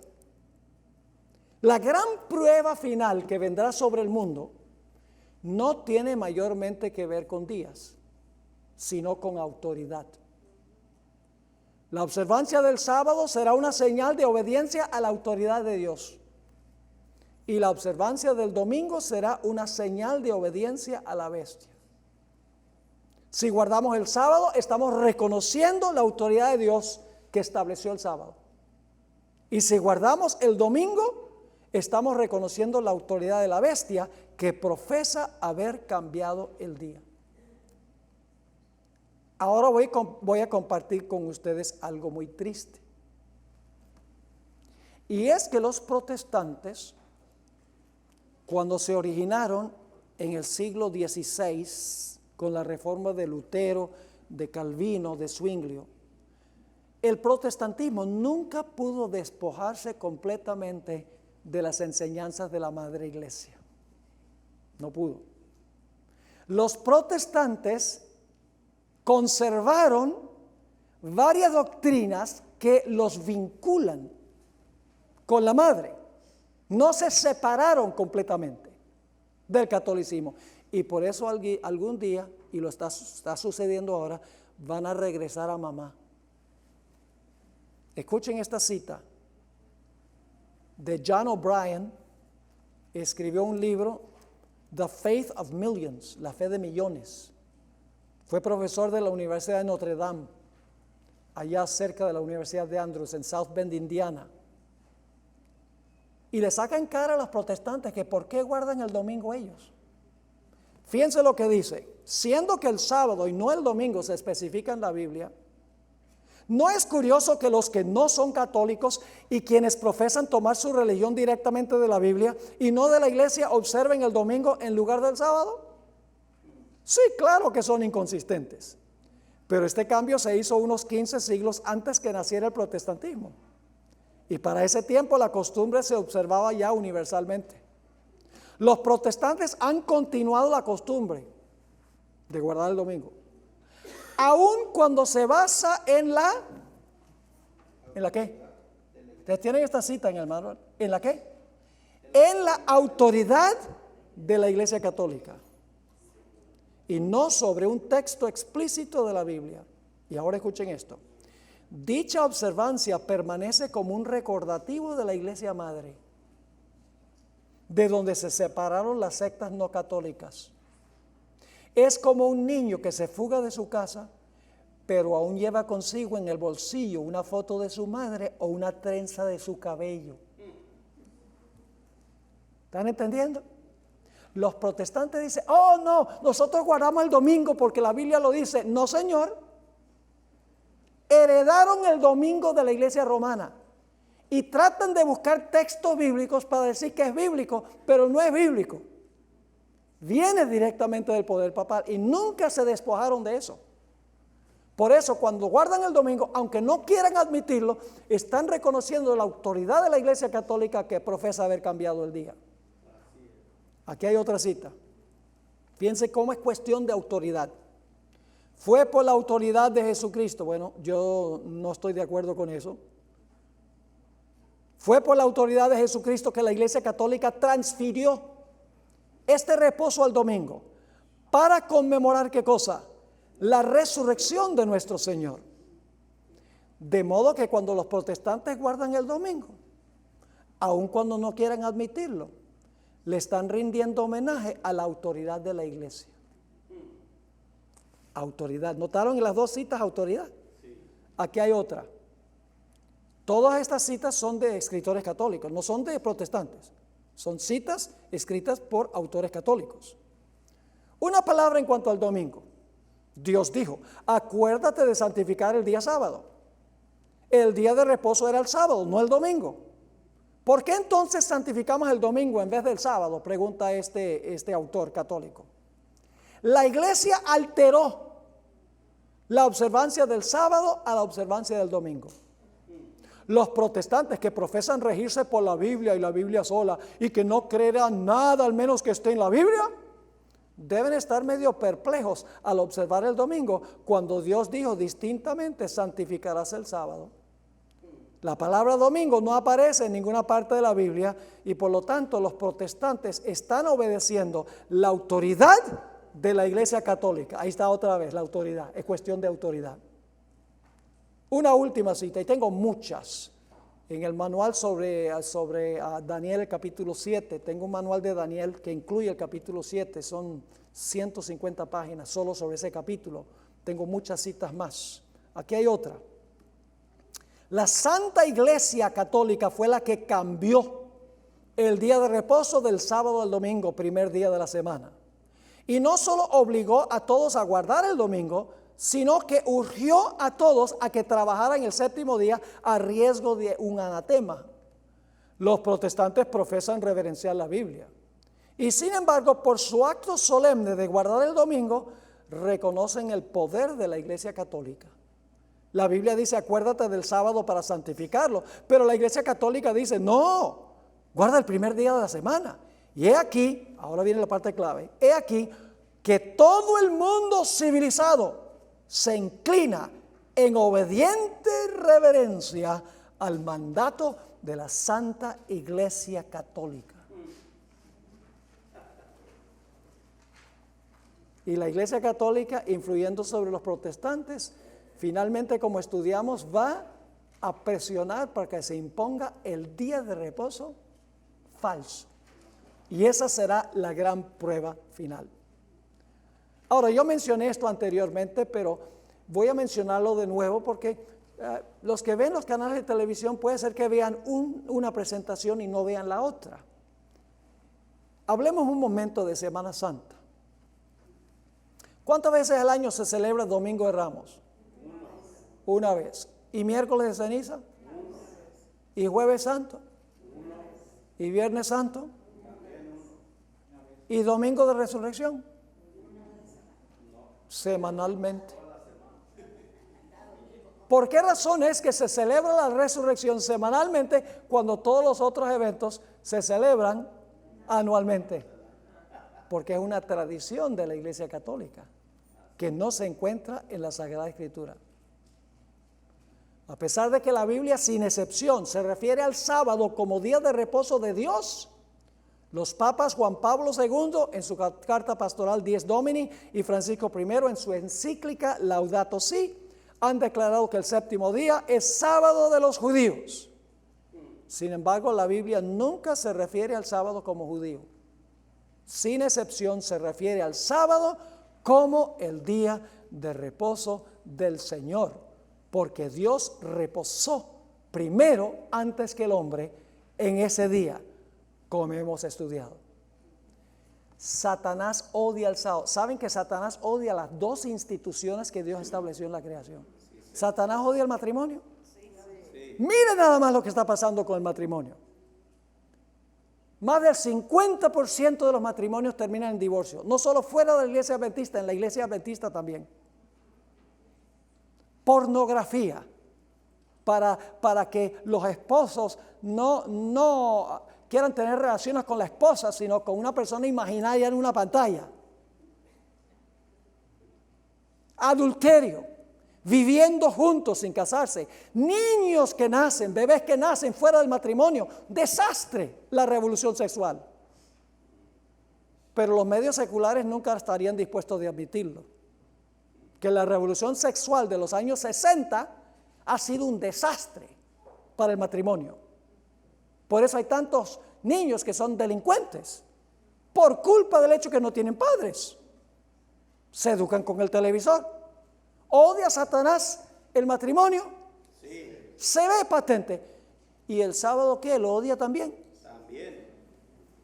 La gran prueba final que vendrá sobre el mundo no tiene mayormente que ver con días, sino con autoridad. La observancia del sábado será una señal de obediencia a la autoridad de Dios. Y la observancia del domingo será una señal de obediencia a la bestia. Si guardamos el sábado, estamos reconociendo la autoridad de Dios que estableció el sábado. Y si guardamos el domingo, estamos reconociendo la autoridad de la bestia que profesa haber cambiado el día. Ahora voy a compartir con ustedes algo muy triste. Y es que los protestantes, cuando se originaron en el siglo XVI, con la reforma de Lutero, de Calvino, de Zwinglio, el protestantismo nunca pudo despojarse completamente de las enseñanzas de la Madre Iglesia. No pudo. Los protestantes conservaron varias doctrinas que los vinculan con la Madre. No se separaron completamente del catolicismo. Y por eso algún día, y lo está sucediendo ahora, van a regresar a mamá. Escuchen esta cita de John O'Brien. Escribió un libro, The Faith of Millions, la fe de millones. Fue profesor de la Universidad de Notre Dame, allá cerca de la Universidad de Andrews, en South Bend, Indiana. Y le saca en cara a los protestantes que por qué guardan el domingo ellos. Fíjense lo que dice: siendo que el sábado y no el domingo se especifica en la Biblia, ¿no es curioso que los que no son católicos y quienes profesan tomar su religión directamente de la Biblia y no de la iglesia observen el domingo en lugar del sábado? Sí, claro que son inconsistentes, pero este cambio se hizo unos 15 siglos antes que naciera el protestantismo, y para ese tiempo la costumbre se observaba ya universalmente. Los protestantes han continuado la costumbre de guardar el domingo, aun cuando se basa ¿en la qué? Ustedes tienen esta cita en el manual. ¿En la qué? En la autoridad de la Iglesia Católica, y no sobre un texto explícito de la Biblia. Y ahora escuchen esto: dicha observancia permanece como un recordativo de la Iglesia Madre, de donde se separaron las sectas no católicas. Es como un niño que se fuga de su casa, pero aún lleva consigo en el bolsillo una foto de su madre o una trenza de su cabello. ¿Están entendiendo? Los protestantes dicen: oh no, nosotros guardamos el domingo porque la Biblia lo dice. No, señor. Heredaron el domingo de la iglesia romana y tratan de buscar textos bíblicos para decir que es bíblico, pero no es bíblico. Viene directamente del poder papal y nunca se despojaron de eso. Por eso, cuando guardan el domingo, aunque no quieran admitirlo, están reconociendo la autoridad de la Iglesia Católica que profesa haber cambiado el día. Aquí hay otra cita. Fíjense cómo es cuestión de autoridad. ¿Fue por la autoridad de Jesucristo? Bueno, yo no estoy de acuerdo con eso. Fue por la autoridad de Jesucristo que la Iglesia Católica transfirió este reposo al domingo para conmemorar ¿qué cosa? La resurrección de nuestro Señor. De modo que cuando los protestantes guardan el domingo, aun cuando no quieran admitirlo, le están rindiendo homenaje a la autoridad de la iglesia. Autoridad. ¿Notaron en las dos citas autoridad? Sí. Aquí hay otra. Todas estas citas son de escritores católicos, no son de protestantes. Son citas escritas por autores católicos. Una palabra en cuanto al domingo. Dios dijo: acuérdate de santificar el día sábado. El día de reposo era el sábado, no el domingo. ¿Por qué entonces santificamos el domingo en vez del sábado?, pregunta este autor católico. La iglesia alteró la observancia del sábado a la observancia del domingo. Los protestantes que profesan regirse por la Biblia y la Biblia sola y que no creerán nada al menos que esté en la Biblia, deben estar medio perplejos al observar el domingo cuando Dios dijo distintamente: santificarás el sábado. La palabra domingo no aparece en ninguna parte de la Biblia y por lo tanto los protestantes están obedeciendo la autoridad de la Iglesia Católica. Ahí está otra vez la autoridad, es cuestión de autoridad. Una última cita, y tengo muchas. En el manual sobre Daniel, el capítulo 7, tengo un manual de Daniel que incluye el capítulo 7, son 150 páginas solo sobre ese capítulo. Tengo muchas citas más. Aquí hay otra. La Santa Iglesia Católica fue la que cambió el día de reposo del sábado al domingo, primer día de la semana. Y no solo obligó a todos a guardar el domingo, sino que urgió a todos a que trabajaran el séptimo día a riesgo de un anatema. Los protestantes profesan reverenciar la Biblia. Y sin embargo, por su acto solemne de guardar el domingo, reconocen el poder de la Iglesia Católica. La Biblia dice, acuérdate del sábado para santificarlo. Pero la Iglesia Católica dice, no, guarda el primer día de la semana. Y he aquí, ahora viene la parte clave, he aquí que todo el mundo civilizado se inclina en obediente reverencia al mandato de la Santa Iglesia Católica. Y la Iglesia Católica, influyendo sobre los protestantes, finalmente, como estudiamos, va a presionar para que se imponga el día de reposo falso. Y esa será la gran prueba final. Ahora, yo mencioné esto anteriormente, pero voy a mencionarlo de nuevo porque los que ven los canales de televisión puede ser que vean una presentación y no vean la otra. Hablemos un momento de Semana Santa. ¿Cuántas veces al año se celebra el Domingo de Ramos? Una vez. ¿Y miércoles de ceniza? ¿Y jueves santo? ¿Y viernes santo? ¿Y domingo de resurrección? Semanalmente. ¿Por qué razón es que se celebra la resurrección semanalmente cuando todos los otros eventos se celebran anualmente? Porque es una tradición de la Iglesia Católica que no se encuentra en la Sagrada Escritura. A pesar de que la Biblia, sin excepción, se refiere al sábado como día de reposo de Dios, los papas Juan Pablo II en su carta pastoral Dies Domini y Francisco I en su encíclica Laudato Si han declarado que el séptimo día es sábado de los judíos. Sin embargo, la Biblia nunca se refiere al sábado como judío. Sin excepción, se refiere al sábado como el día de reposo del Señor, porque Dios reposó primero antes que el hombre en ese día, como hemos estudiado. Satanás odia el sábado. ¿Saben que Satanás odia las dos instituciones que Dios estableció en la creación? ¿Satanás odia el matrimonio? Miren nada más lo que está pasando con el matrimonio. Más del 50% de los matrimonios terminan en divorcio. No solo fuera de la iglesia adventista, en la iglesia adventista también. Pornografía. Para que los esposos no quieran tener relaciones con la esposa, sino con una persona imaginaria en una pantalla. Adulterio, viviendo juntos sin casarse, niños que nacen, bebés que nacen fuera del matrimonio, desastre la revolución sexual. Pero los medios seculares nunca estarían dispuestos de admitirlo, que la revolución sexual de los años 60 ha sido un desastre para el matrimonio. Por eso hay tantos niños que son delincuentes, por culpa del hecho que no tienen padres. Se educan con el televisor. ¿Odia Satanás el matrimonio? Sí. Se ve patente. ¿Y el sábado qué? ¿Lo odia también? También.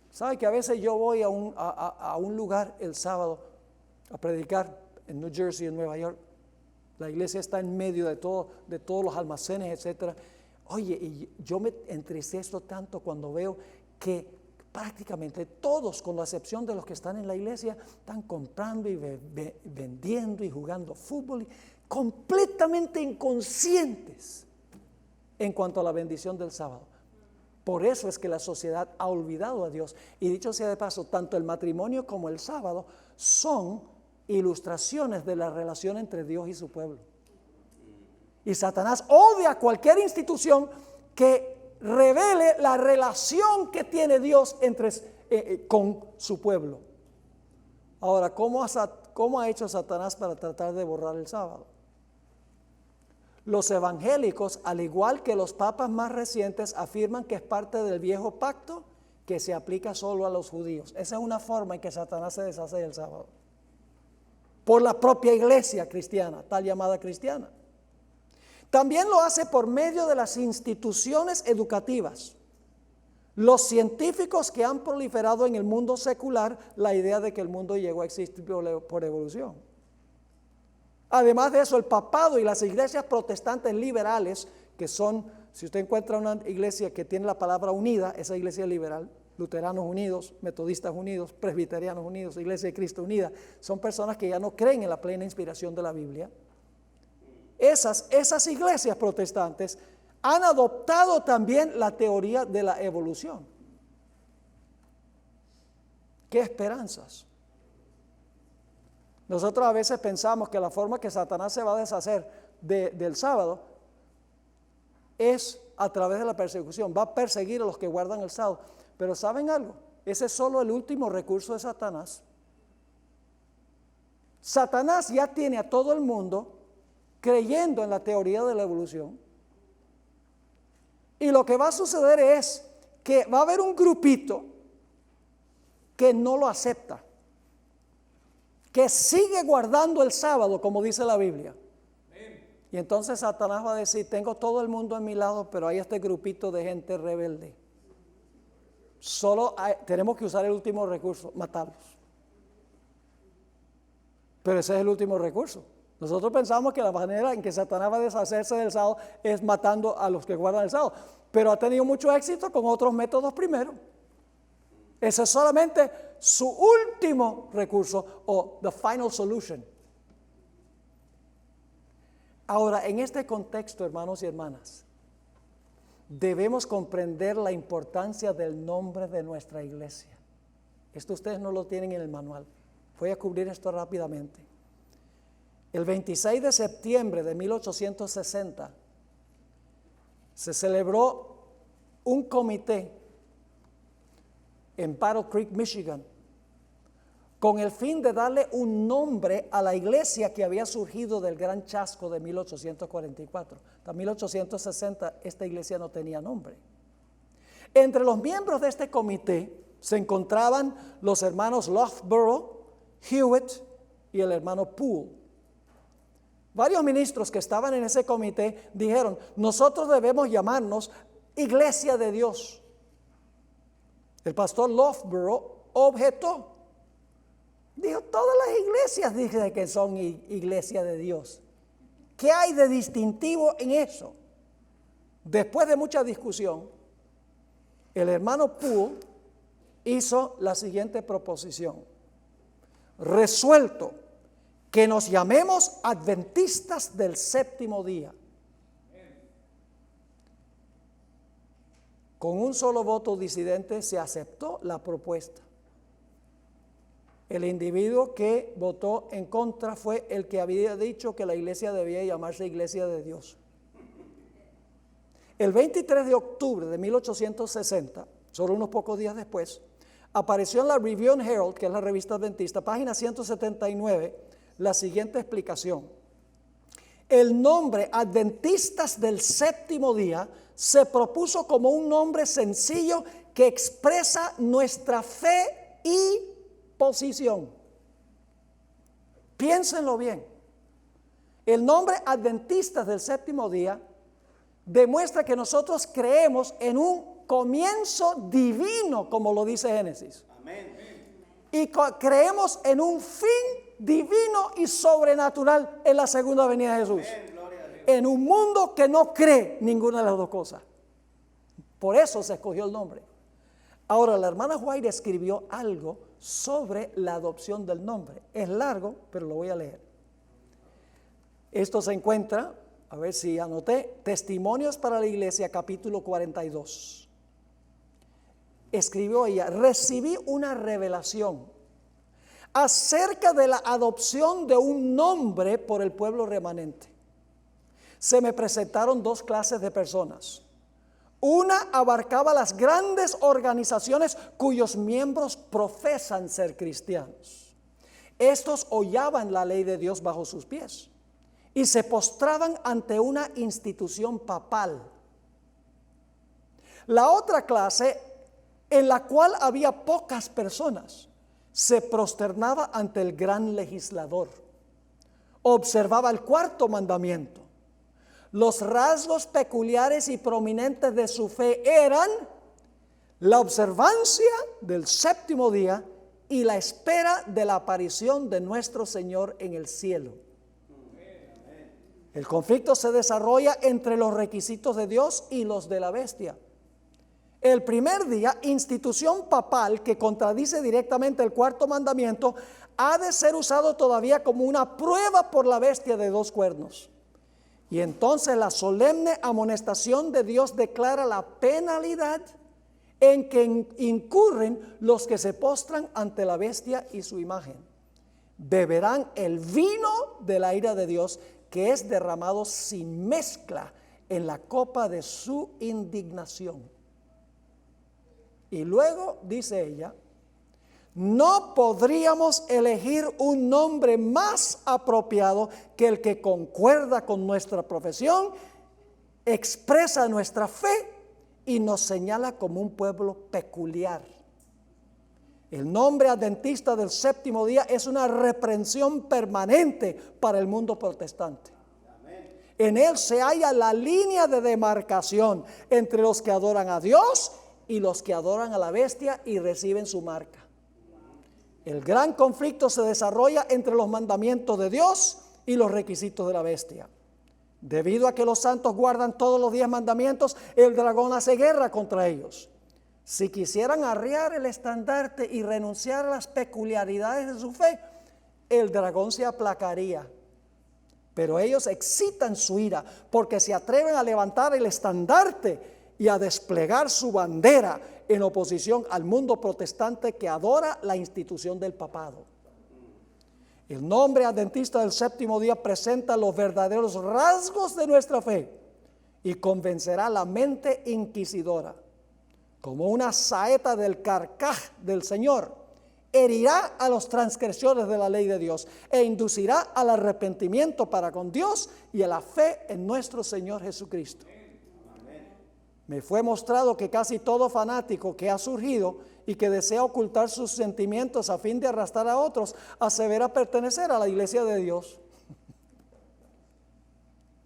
¿Sabe que a veces yo voy a un lugar el sábado a predicar en New Jersey, en Nueva York? La iglesia está en medio de todos los almacenes, etcétera. Oye, y yo me entristezco tanto cuando veo que prácticamente todos, con la excepción de los que están en la iglesia, están comprando y vendiendo y jugando fútbol, completamente inconscientes en cuanto a la bendición del sábado. Por eso es que la sociedad ha olvidado a Dios. Y dicho sea de paso, tanto el matrimonio como el sábado son ilustraciones de la relación entre Dios y su pueblo. Y Satanás odia cualquier institución que revele la relación que tiene Dios con su pueblo. Ahora, ¿cómo ha hecho Satanás para tratar de borrar el sábado? Los evangélicos, al igual que los papas más recientes, afirman que es parte del viejo pacto que se aplica solo a los judíos. Esa es una forma en que Satanás se deshace del sábado. Por la propia iglesia cristiana, tal llamada cristiana. También lo hace por medio de las instituciones educativas. Los científicos que han proliferado en el mundo secular la idea de que el mundo llegó a existir por evolución. Además de eso, el papado y las iglesias protestantes liberales, que son, si usted encuentra una iglesia que tiene la palabra unida, esa iglesia liberal, luteranos unidos, metodistas unidos, presbiterianos unidos, Iglesia de Cristo unida, son personas que ya no creen en la plena inspiración de la Biblia. Esas iglesias protestantes han adoptado también la teoría de la evolución. ¡Qué esperanzas! Nosotros a veces pensamos que la forma que Satanás se va a deshacer del sábado es a través de la persecución. Va a perseguir a los que guardan el sábado. Pero ¿saben algo? Ese es solo el último recurso de Satanás. Satanás ya tiene a todo el mundo creyendo en la teoría de la evolución. Y lo que va a suceder es que va a haber un grupito que no lo acepta, que sigue guardando el sábado, como dice la Biblia. Y entonces Satanás va a decir, tengo todo el mundo a mi lado, pero hay este grupito de gente rebelde. Tenemos que usar el último recurso, matarlos. Pero ese es el último recurso. Nosotros pensamos que la manera en que Satanás va a deshacerse del sábado es matando a los que guardan el sábado. Pero ha tenido mucho éxito con otros métodos primero. Ese es solamente su último recurso o the final solution. Ahora, en este contexto, hermanos y hermanas, debemos comprender la importancia del nombre de nuestra iglesia. Esto ustedes no lo tienen en el manual. Voy a cubrir esto rápidamente. El 26 de septiembre de 1860 se celebró un comité en Battle Creek, Michigan, con el fin de darle un nombre a la iglesia que había surgido del gran chasco de 1844. Hasta 1860 esta iglesia no tenía nombre. Entre los miembros de este comité se encontraban los hermanos Loughborough, Hewitt y el hermano Poole. Varios ministros que estaban en ese comité dijeron, nosotros debemos llamarnos Iglesia de Dios. El pastor Loughborough objetó. Dijo, todas las iglesias dicen que son iglesia de Dios. ¿Qué hay de distintivo en eso? Después de mucha discusión, el hermano Poole hizo la siguiente proposición. Resuelto que nos llamemos adventistas del séptimo día. Con un solo voto disidente se aceptó la propuesta. El individuo que votó en contra fue el que había dicho que la iglesia debía llamarse Iglesia de Dios. El 23 de octubre de 1860, solo unos pocos días después, apareció en la Review and Herald, que es la revista adventista, página 179, la siguiente explicación. El nombre Adventistas del Séptimo Día se propuso como un nombre sencillo que expresa nuestra fe y posición. Piénsenlo bien. El nombre Adventistas del Séptimo Día demuestra que nosotros creemos en un comienzo divino, como lo dice Génesis. Amén. Y creemos en un fin divino y sobrenatural en la segunda venida de Jesús. Amén. En un mundo que no cree ninguna de las dos cosas. Por eso se escogió el nombre. Ahora, la hermana White escribió algo sobre la adopción del nombre. Es largo, pero lo voy a leer. Esto se encuentra, a ver si anoté, Testimonios para la Iglesia, capítulo 42. Escribió ella, recibí una revelación acerca de la adopción de un nombre por el pueblo remanente. Se me presentaron dos clases de personas. Una abarcaba las grandes organizaciones cuyos miembros profesan ser cristianos. Estos hollaban la ley de Dios bajo sus pies y se postraban ante una institución papal. La otra clase, en la cual había pocas personas, se prosternaba ante el gran legislador. Observaba el cuarto mandamiento. Los rasgos peculiares y prominentes de su fe eran la observancia del séptimo día y la espera de la aparición de nuestro Señor en el cielo. El conflicto se desarrolla entre los requisitos de Dios y los de la bestia. El primer día, institución papal que contradice directamente el cuarto mandamiento, ha de ser usado todavía como una prueba por la bestia de dos cuernos. Y entonces la solemne amonestación de Dios declara la penalidad en que incurren los que se postran ante la bestia y su imagen. Beberán el vino de la ira de Dios, que es derramado sin mezcla en la copa de su indignación. Y luego dice ella, no podríamos elegir un nombre más apropiado que el que concuerda con nuestra profesión, expresa nuestra fe y nos señala como un pueblo peculiar. El nombre adventista del séptimo día es una reprensión permanente para el mundo protestante. En él se halla la línea de demarcación entre los que adoran a Dios y los que adoran a la bestia y reciben su marca. El gran conflicto se desarrolla entre los mandamientos de Dios y los requisitos de la bestia. Debido a que los santos guardan todos los 10 mandamientos, el dragón hace guerra contra ellos. Si quisieran arriar el estandarte y renunciar a las peculiaridades de su fe, el dragón se aplacaría. Pero ellos excitan su ira porque se atreven a levantar el estandarte y a desplegar su bandera en oposición al mundo protestante que adora la institución del papado. El nombre adventista del séptimo día presenta los verdaderos rasgos de nuestra fe y convencerá la mente inquisidora. Como una saeta del carcaj del Señor, herirá a los transgresores de la ley de Dios e inducirá al arrepentimiento para con Dios y a la fe en nuestro Señor Jesucristo. Me fue mostrado que casi todo fanático que ha surgido y que desea ocultar sus sentimientos a fin de arrastrar a otros, asevera pertenecer a la iglesia de Dios.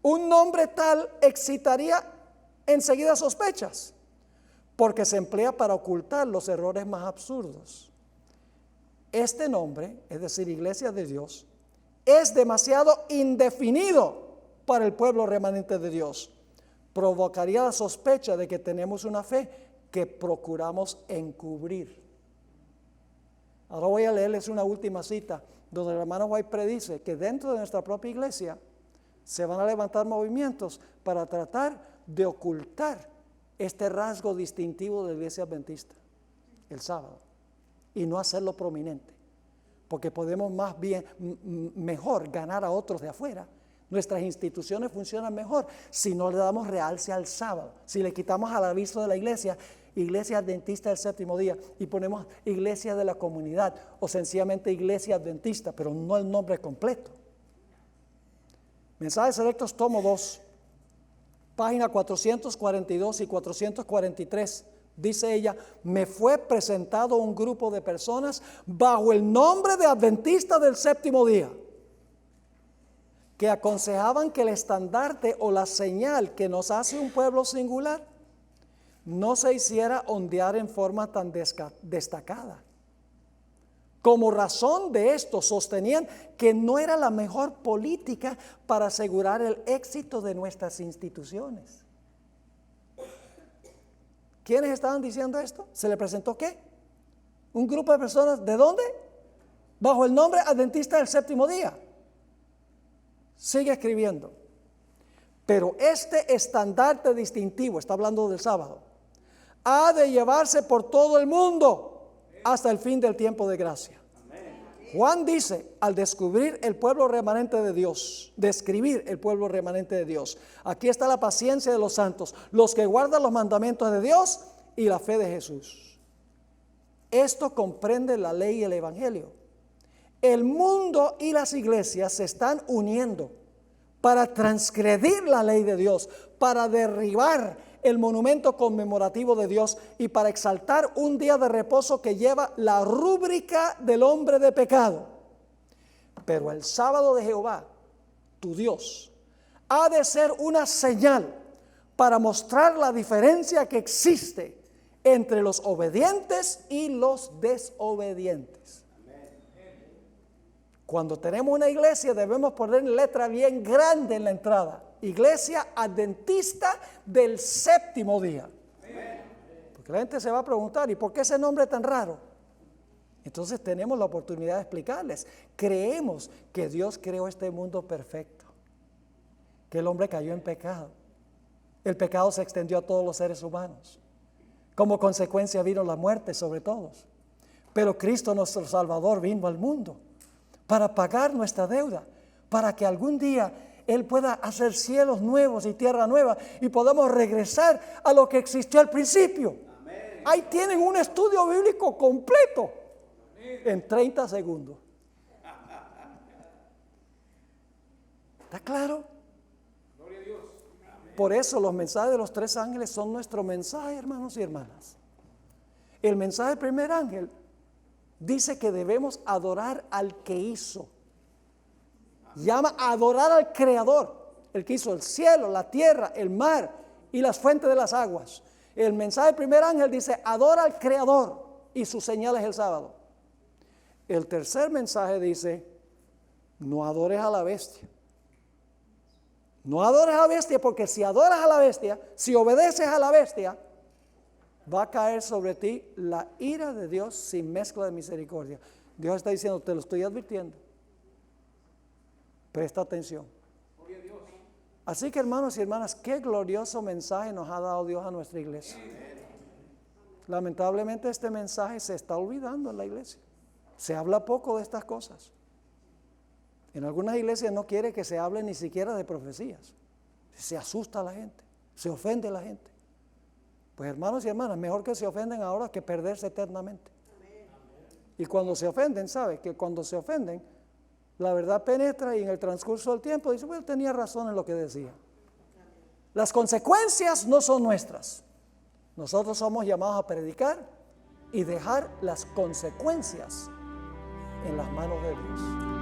Un nombre tal excitaría enseguida sospechas, porque se emplea para ocultar los errores más absurdos. Este nombre, es decir, iglesia de Dios, es demasiado indefinido para el pueblo remanente de Dios. Provocaría la sospecha de que tenemos una fe que procuramos encubrir. Ahora voy a leerles una última cita donde el hermano White predice que dentro de nuestra propia iglesia se van a levantar movimientos para tratar de ocultar este rasgo distintivo de la iglesia adventista, el sábado, y no hacerlo prominente, porque podemos más bien, mejor ganar a otros de afuera. Nuestras instituciones funcionan mejor si no le damos realce al sábado, si le quitamos al aviso de la iglesia, iglesia adventista del séptimo día, y ponemos iglesia de la comunidad o sencillamente iglesia adventista, pero no el nombre completo. Mensajes Selectos, tomo 2, página 442 y 443. Dice ella, me fue presentado un grupo de personas bajo el nombre de Adventista del séptimo día, que aconsejaban que el estandarte o la señal que nos hace un pueblo singular no se hiciera ondear en forma tan destacada. Como razón de esto, sostenían que no era la mejor política para asegurar el éxito de nuestras instituciones. ¿Quiénes estaban diciendo esto? ¿Se le presentó qué? Un grupo de personas, ¿de dónde? Bajo el nombre Adventista del séptimo día. Sigue escribiendo. Pero este estandarte distintivo, está hablando del sábado, ha de llevarse por todo el mundo hasta el fin del tiempo de gracia. Juan dice, al descubrir el pueblo remanente de Dios, describir el pueblo remanente de Dios, aquí está la paciencia de los santos, los que guardan los mandamientos de Dios y la fe de Jesús. Esto comprende la ley y el evangelio. el mundo y las iglesias se están uniendo para transgredir la ley de Dios, para derribar el monumento conmemorativo de Dios y para exaltar un día de reposo que lleva la rúbrica del hombre de pecado. Pero el sábado de Jehová, tu Dios, ha de ser una señal para mostrar la diferencia que existe entre los obedientes y los desobedientes. Cuando tenemos una iglesia debemos poner letra bien grande en la entrada: Iglesia Adventista del Séptimo Día. Porque la gente se va a preguntar, ¿y por qué ese nombre tan raro? Entonces tenemos la oportunidad de explicarles. Creemos que Dios creó este mundo perfecto, que el hombre cayó en pecado. El pecado se extendió a todos los seres humanos. Como consecuencia vino la muerte sobre todos. Pero Cristo nuestro Salvador vino al mundo para pagar nuestra deuda, para que algún día Él pueda hacer cielos nuevos y tierra nueva y podamos regresar a lo que existió al principio. Amén. Ahí tienen un estudio bíblico completo. Amén. En 30 segundos. ¿Está claro? Gloria a Dios. Por eso los mensajes de los 3 ángeles son nuestro mensaje, hermanos y hermanas. El mensaje del primer ángel dice que debemos adorar al que hizo. Llama a adorar al Creador, el que hizo el cielo, la tierra, el mar y las fuentes de las aguas. El mensaje del primer ángel dice: adora al Creador, y su señal es el sábado. El tercer mensaje dice: no adores a la bestia. No adores a la bestia, porque si adoras a la bestia, si obedeces a la bestia, va a caer sobre ti la ira de Dios sin mezcla de misericordia. Dios está diciendo: te lo estoy advirtiendo. Presta atención. Así que, hermanos y hermanas, qué glorioso mensaje nos ha dado Dios a nuestra iglesia. Lamentablemente este mensaje se está olvidando en la iglesia. Se habla poco de estas cosas. En algunas iglesias no quiere que se hable ni siquiera de profecías. Se asusta a la gente, se ofende a la gente. Pues, hermanos y hermanas, mejor que se ofenden ahora que perderse eternamente. Y cuando se ofenden, ¿sabe? Que cuando se ofenden, la verdad penetra y en el transcurso del tiempo dice: bueno, tenía razón en lo que decía. Las consecuencias no son nuestras. Nosotros somos llamados a predicar y dejar las consecuencias en las manos de Dios.